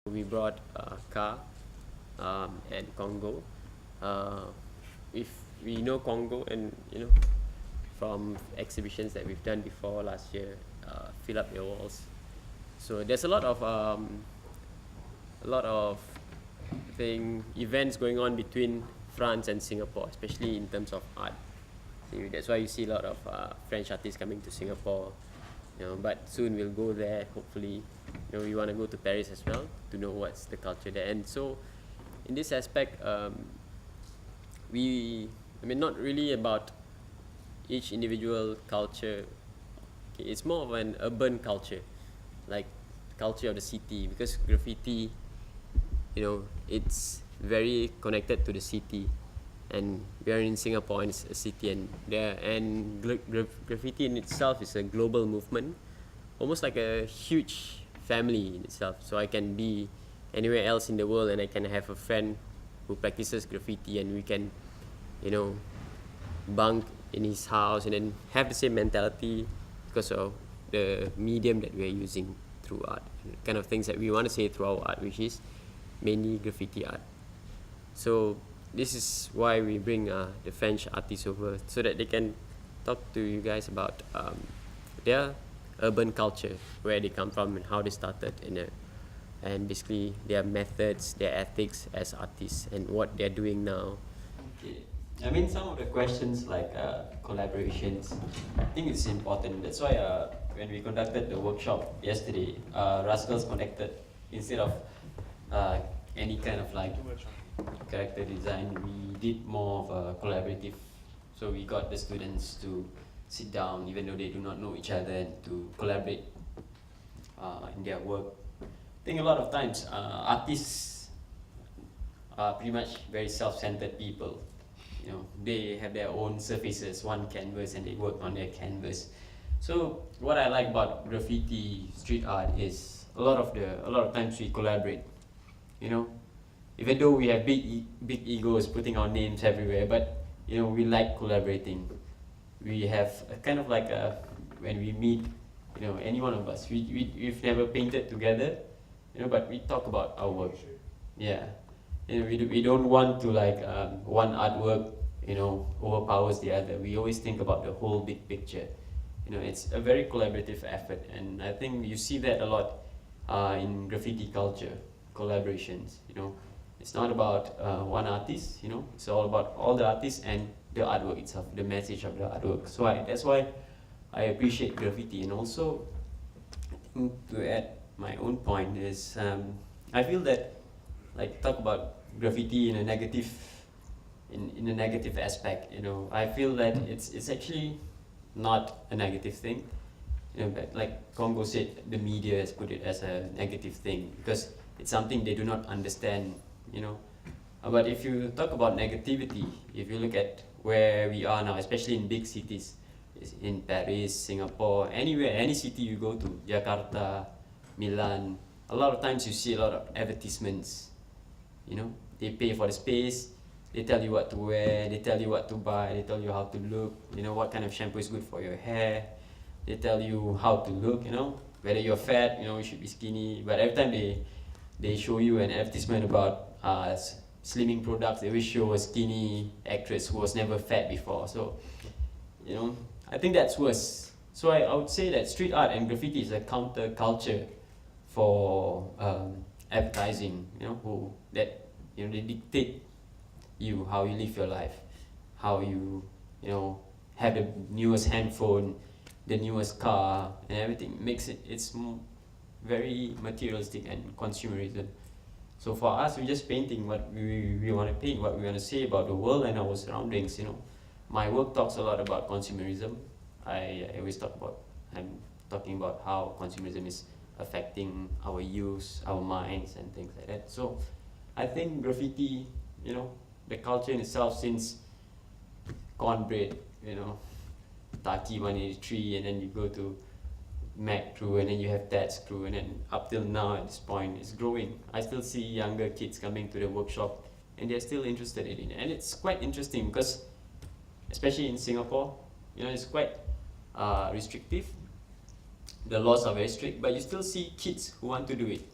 We brought Ka and Kongo. If we know Kongo, and from exhibitions that we've done before last year, fill up your walls. So there's a lot of events going on between France and Singapore, especially in terms of art. That's why you see a lot of French artists coming to Singapore. But soon we'll go there. Hopefully, we want to go to Paris as well to know what's the culture there. And so, in this aspect, not really about each individual culture. Okay, it's more of an urban culture, like culture of the city, because graffiti, it's very connected to the city, and we are in Singapore, and it's a city, and graffiti in itself is a global movement, almost like a huge family in itself. So I can be anywhere else in the world, and I can have a friend who practices graffiti, and we can, bunk in his house and then have the same mentality because of the medium that we are using through art, kind of things that we want to say through our art, which is mainly graffiti art. So this is why we bring the French artists over, so that they can talk to you guys about their urban culture, where they come from and how they started and basically their methods, their ethics as artists, and what they're doing now. Okay. Some of the questions like collaborations, I think it's important. That's why when we conducted the workshop yesterday, Rascals connected instead of any kind of like character design. We did more of a collaborative. So we got the students to sit down, even though they do not know each other, and to collaborate in their work. I think a lot of times artists are pretty much very self-centered people. They have their own surfaces, one canvas, and they work on their canvas. So what I like about graffiti street art is a lot of times we collaborate. Even though we have big egos putting our names everywhere, but we like collaborating. We have a kind of like when we meet, any one of us, we've never painted together, but we talk about our work. Yeah. We don't want to like one artwork overpowers the other. We always think about the whole big picture. It's a very collaborative effort, and I think you see that a lot in graffiti culture, collaborations. It's not about one artist. It's all about all the artists and the artwork itself, the message of the artwork. So that's why I appreciate graffiti. And also, I think to add my own point is I feel that, like, talk about graffiti in a negative aspect. I feel that it's actually not a negative thing. But like Kongo said, the media has put it as a negative thing because it's something they do not understand. But if you talk about negativity, if you look at where we are now, especially in big cities, in Paris, Singapore, anywhere, any city you go to, Jakarta, Milan, a lot of times you see a lot of advertisements. They pay for the space, they tell you what to wear, they tell you what to buy, they tell you how to look, what kind of shampoo is good for your hair, they tell you how to look, whether you're fat, you should be skinny. But every time they show you an advertisement about slimming products, they will show a skinny actress who was never fat before. So I think that's worse. So I would say that street art and graffiti is a counter culture for advertising, they dictate you how you live your life, how you have the newest handphone, the newest car, and everything. It's very materialistic and consumerism. So for us, we're just painting what we want to paint, what we want to say about the world and our surroundings. My work talks a lot about consumerism. I'm talking about how consumerism is affecting our youth, our minds, and things like that. So I think graffiti, the culture in itself, since Cornbread, Taki 183, and then you go to Mac crew, and then you have Dad's crew, and then up till now at this point it's growing. I still see younger kids coming to the workshop, and they're still interested in it. And it's quite interesting because, especially in Singapore, it's quite restrictive. The laws are very strict, but you still see kids who want to do it.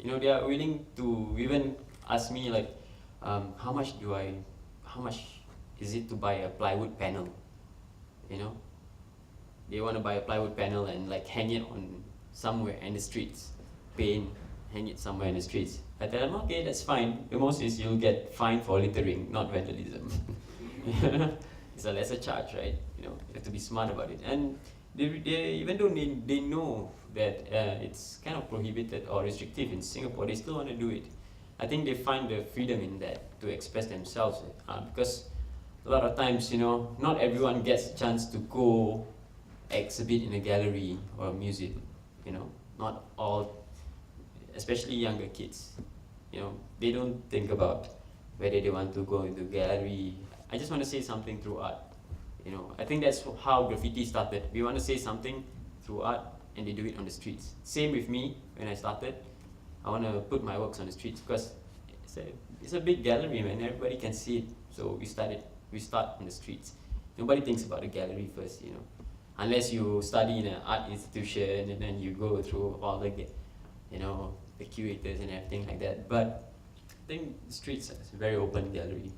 You know, they are willing to even ask me like, how much is it to buy a plywood panel? You know, they want to buy a plywood panel and like hang it on somewhere in the streets, hang it somewhere in the streets. I tell them, okay, that's fine. The most is you'll get fined for littering, not vandalism. It's a lesser charge, right? You know, you have to be smart about it. And they even though they know that it's kind of prohibited or restrictive in Singapore, they still want to do it. I think they find the freedom in that to express themselves, because a lot of times, you know, not everyone gets a chance to go exhibit in a gallery or a museum. You know, not all, especially younger kids. You know, they don't think about whether they want to go into gallery. I just want to say something through art. You know, I think that's how graffiti started. We want to say something through art, and they do it on the streets. Same with me when I started. I want to put my works on the streets because it's a big gallery, man. Everybody can see it. So we start on the streets. Nobody thinks about the gallery first, you know, unless you study in an art institution and then you go through all the, you know, the curators and everything like that. But I think the streets is a very open gallery.